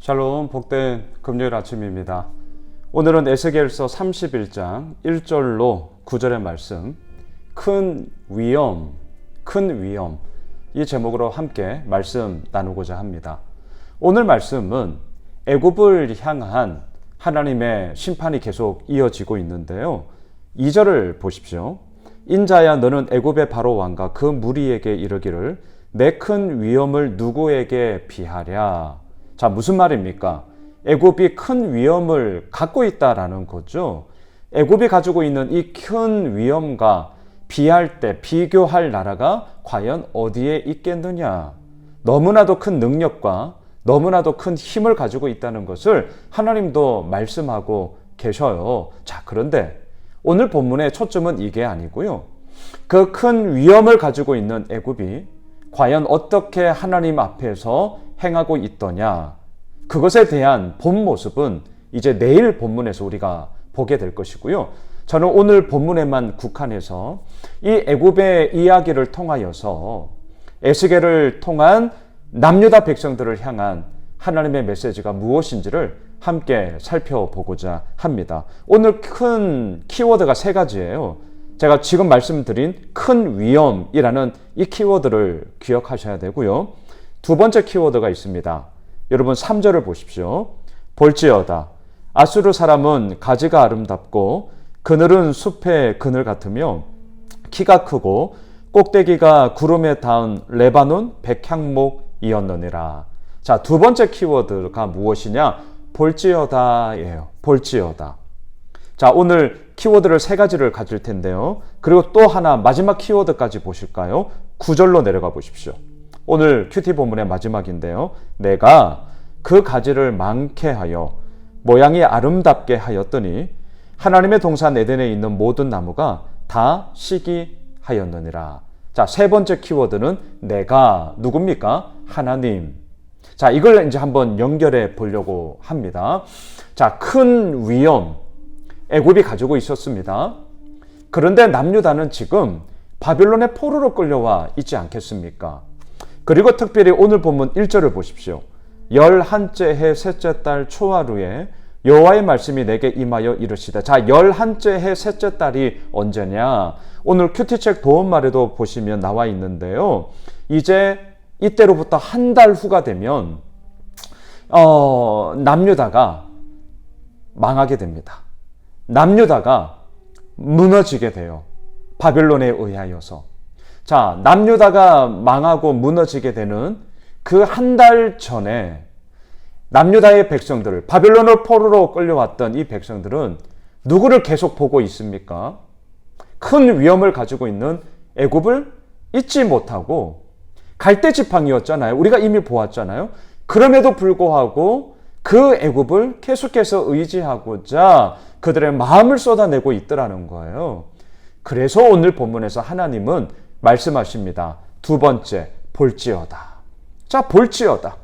샬롬, 복된 금요일 아침입니다. 오늘은 에스겔서 31장 1절로 9절의 말씀, 큰 위험 이 제목으로 함께 말씀 나누고자 합니다. 오늘 말씀은 애굽을 향한 하나님의 심판이 계속 이어지고 있는데요. 2절을 보십시오. 인자야, 너는 애굽의 바로 왕과 그 무리에게 이르기를 내 큰 위험을 누구에게 비하랴. 자, 무슨 말입니까? 애굽이 큰 위험을 갖고 있다라는 거죠. 애굽이 가지고 있는 이 큰 위험과 비교할 나라가 과연 어디에 있겠느냐? 너무나도 큰 능력과 너무나도 큰 힘을 가지고 있다는 것을 하나님도 말씀하고 계셔요. 자, 그런데 오늘 본문의 초점은 이게 아니고요. 그 큰 위험을 가지고 있는 애굽이 과연 어떻게 하나님 앞에서 행하고 있더냐, 그것에 대한 본 모습은 이제 내일 본문에서 우리가 보게 될 것이고요. 저는 오늘 본문에만 국한해서 이 애굽의 이야기를 통하여서 에스겔을 통한 남유다 백성들을 향한 하나님의 메시지가 무엇인지를 함께 살펴보고자 합니다. 오늘 큰 키워드가 세 가지예요. 제가 지금 말씀드린 큰 위험이라는 이 키워드를 기억하셔야 되고요. 두 번째 키워드가 있습니다. 여러분 3절을 보십시오. 볼지어다 아수르 사람은 가지가 아름답고 그늘은 숲의 그늘 같으며 키가 크고 꼭대기가 구름에 닿은 레바논 백향목이었느니라. 자, 두 번째 키워드가 무엇이냐? 볼지어다예요. 볼지어다. 자, 오늘 키워드를 세 가지를 가질 텐데요. 그리고 또 하나 마지막 키워드까지 보실까요? 9절로 내려가 보십시오. 오늘 큐티 본문의 마지막인데요. 내가 그 가지를 많게 하여 모양이 아름답게 하였더니 하나님의 동산 에덴에 있는 모든 나무가 다 시기하였느니라. 자, 세 번째 키워드는 내가 누굽니까? 하나님. 자, 이걸 이제 한번 연결해 보려고 합니다. 자, 큰 위험 애굽이 가지고 있었습니다. 그런데 남유다는 지금 바빌론의 포로로 끌려와 있지 않겠습니까? 그리고 특별히 오늘 본문 1절을 보십시오. 11째 해 셋째 달 초하루에 여호와의 말씀이 내게 임하여 이르시되. 자, 11째 해 셋째 달이 언제냐? 오늘 큐티책 도움말에도 보시면 나와 있는데요. 이제 이때로부터 한 달 후가 되면 남유다가 망하게 됩니다. 남유다가 무너지게 돼요. 바빌론에 의하여서. 자, 남유다가 망하고 무너지게 되는 그 한 달 전에 남유다의 백성들을, 바빌론을 포로로 끌려왔던 이 백성들은 누구를 계속 보고 있습니까? 큰 위험을 가지고 있는 애굽을 잊지 못하고 갈대지팡이였잖아요. 우리가 이미 보았잖아요. 그럼에도 불구하고 그 애굽을 계속해서 의지하고자 그들의 마음을 쏟아내고 있더라는 거예요. 그래서 오늘 본문에서 하나님은 말씀하십니다. 두 번째, 볼지어다. 자, 볼지어다.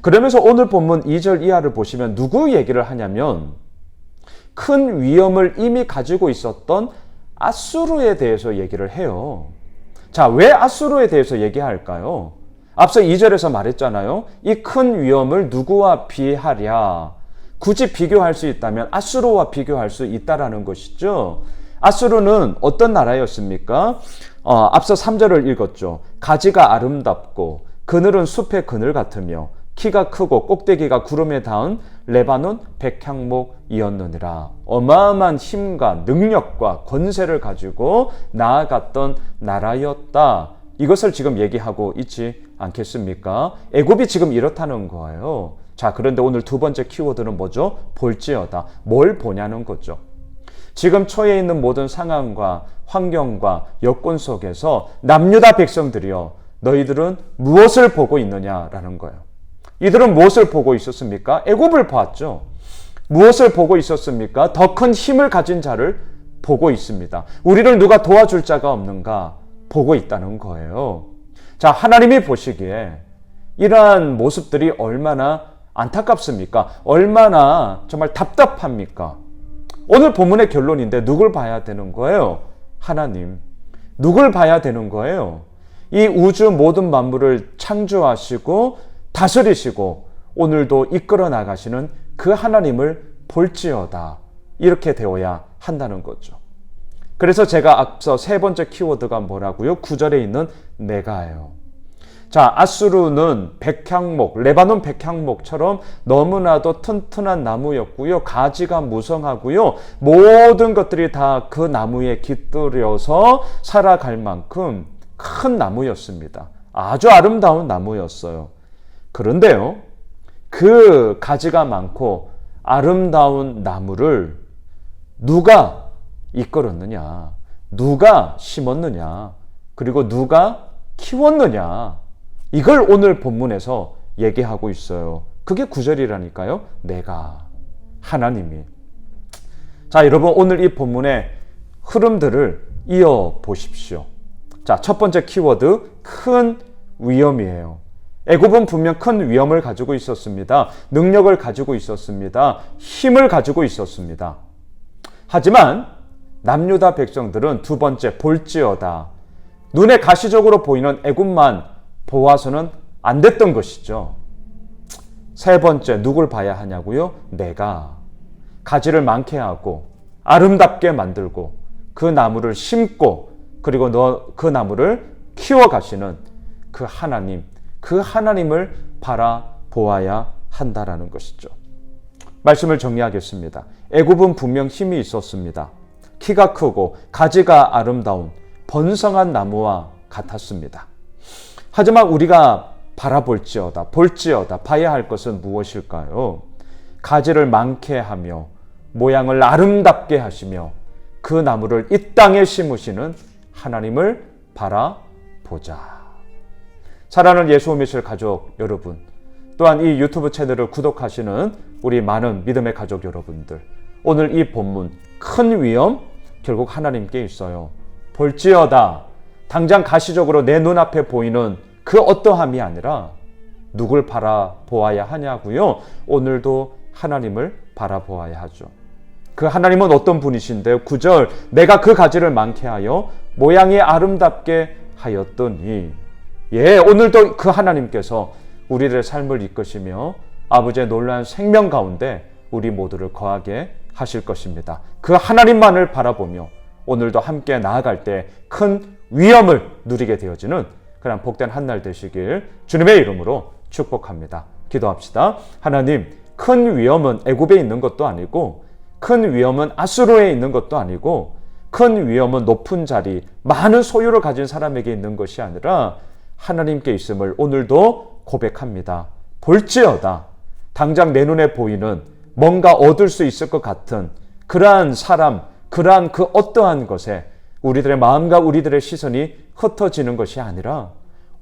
그러면서 오늘 본문 2절 이하를 보시면 누구 얘기를 하냐면 큰 위험을 이미 가지고 있었던 아수르에 대해서 얘기를 해요. 자, 왜 아수르에 대해서 얘기할까요? 앞서 2절에서 말했잖아요. 이 큰 위험을 누구와 비하랴. 굳이 비교할 수 있다면 아수르와 비교할 수 있다라는 것이죠. 아수르는 어떤 나라였습니까? 앞서 3절을 읽었죠. 가지가 아름답고 그늘은 숲의 그늘 같으며 키가 크고 꼭대기가 구름에 닿은 레바논 백향목이었느니라. 어마어마한 힘과 능력과 권세를 가지고 나아갔던 나라였다. 이것을 지금 얘기하고 있지 않겠습니까? 애굽이 지금 이렇다는 거예요. 자, 그런데 오늘 두 번째 키워드는 뭐죠? 볼지어다. 뭘 보냐는 거죠. 지금 처해 있는 모든 상황과 환경과 여건 속에서 남유다 백성들이여, 너희들은 무엇을 보고 있느냐라는 거예요. 이들은 무엇을 보고 있었습니까? 애굽을 봤죠. 무엇을 보고 있었습니까? 더 큰 힘을 가진 자를 보고 있습니다. 우리를 누가 도와줄 자가 없는가 보고 있다는 거예요. 자, 하나님이 보시기에 이러한 모습들이 얼마나 안타깝습니까? 얼마나 정말 답답합니까? 오늘 본문의 결론인데 누굴 봐야 되는 거예요? 하나님. 누굴 봐야 되는 거예요? 이 우주 모든 만물을 창조하시고 다스리시고 오늘도 이끌어 나가시는 그 하나님을 볼지어다. 이렇게 되어야 한다는 거죠. 그래서 제가 앞서 세 번째 키워드가 뭐라고요? 9절에 있는 내가예요. 자, 아수르는 백향목, 레바논 백향목처럼 너무나도 튼튼한 나무였고요. 가지가 무성하고요. 모든 것들이 다 그 나무에 깃들여서 살아갈 만큼 큰 나무였습니다. 아주 아름다운 나무였어요. 그런데요, 그 가지가 많고 아름다운 나무를 누가 이끌었느냐, 누가 심었느냐, 그리고 누가 키웠느냐, 이걸 오늘 본문에서 얘기하고 있어요. 그게 9절이라니까요. 내가, 하나님이. 자, 여러분, 오늘 이 본문의 흐름들을 이어 보십시오. 자, 첫 번째 키워드, 큰 위험이에요. 애굽은 분명 큰 위험을 가지고 있었습니다. 능력을 가지고 있었습니다. 힘을 가지고 있었습니다. 하지만 남유다 백성들은 두 번째, 볼지어다. 눈에 가시적으로 보이는 애굽만 보아서는 안 됐던 것이죠. 세 번째, 누굴 봐야 하냐고요? 내가. 가지를 많게 하고 아름답게 만들고 그 나무를 심고 그리고 그 나무를 키워가시는 그 하나님, 그 하나님을 바라보아야 한다라는 것이죠. 말씀을 정리하겠습니다. 애굽은 분명 힘이 있었습니다. 키가 크고 가지가 아름다운 번성한 나무와 같았습니다. 하지만 우리가 바라볼지어다, 볼지어다, 봐야 할 것은 무엇일까요? 가지를 많게 하며 모양을 아름답게 하시며 그 나무를 이 땅에 심으시는 하나님을 바라보자. 사랑하는 예수 오미실 가족 여러분, 또한 이 유튜브 채널을 구독하시는 우리 많은 믿음의 가족 여러분들, 오늘 이 본문 큰 위험 결국 하나님께 있어요. 볼지어다. 당장 가시적으로 내 눈앞에 보이는 그 어떠함이 아니라 누굴 바라보아야 하냐고요? 오늘도 하나님을 바라보아야 하죠. 그 하나님은 어떤 분이신데요? 9절, 내가 그 가지를 많게 하여 모양이 아름답게 하였더니. 예, 오늘도 그 하나님께서 우리들의 삶을 이끄시며 아버지의 놀라운 생명 가운데 우리 모두를 거하게 하실 것입니다. 그 하나님만을 바라보며 오늘도 함께 나아갈 때 큰 위엄을 누리게 되어지는 그런 복된 한 날 되시길 주님의 이름으로 축복합니다. 기도합시다. 하나님, 큰 위엄은 애굽에 있는 것도 아니고 큰 위엄은 아수르에 있는 것도 아니고 큰 위엄은 높은 자리, 많은 소유를 가진 사람에게 있는 것이 아니라 하나님께 있음을 오늘도 고백합니다. 볼지어다. 당장 내 눈에 보이는 뭔가 얻을 수 있을 것 같은 그러한 사람, 그러한 그 어떠한 것에 우리들의 마음과 우리들의 시선이 흩어지는 것이 아니라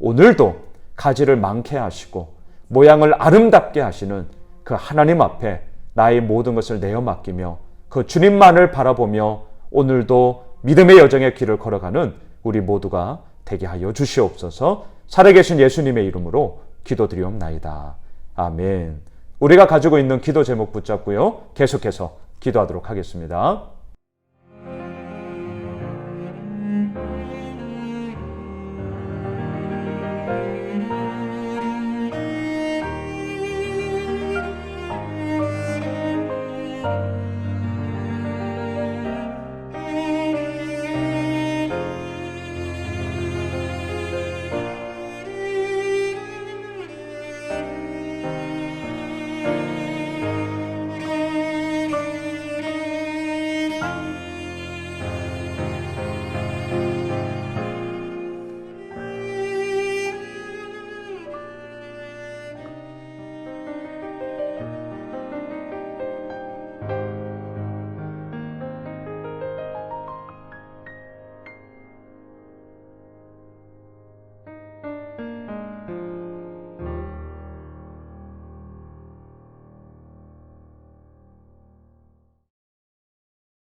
오늘도 가지를 많게 하시고 모양을 아름답게 하시는 그 하나님 앞에 나의 모든 것을 내어 맡기며 그 주님만을 바라보며 오늘도 믿음의 여정의 길을 걸어가는 우리 모두가 되게 하여 주시옵소서. 살아계신 예수님의 이름으로 기도드리옵나이다. 아멘. 우리가 가지고 있는 기도 제목 붙잡고요. 계속해서 기도하도록 하겠습니다.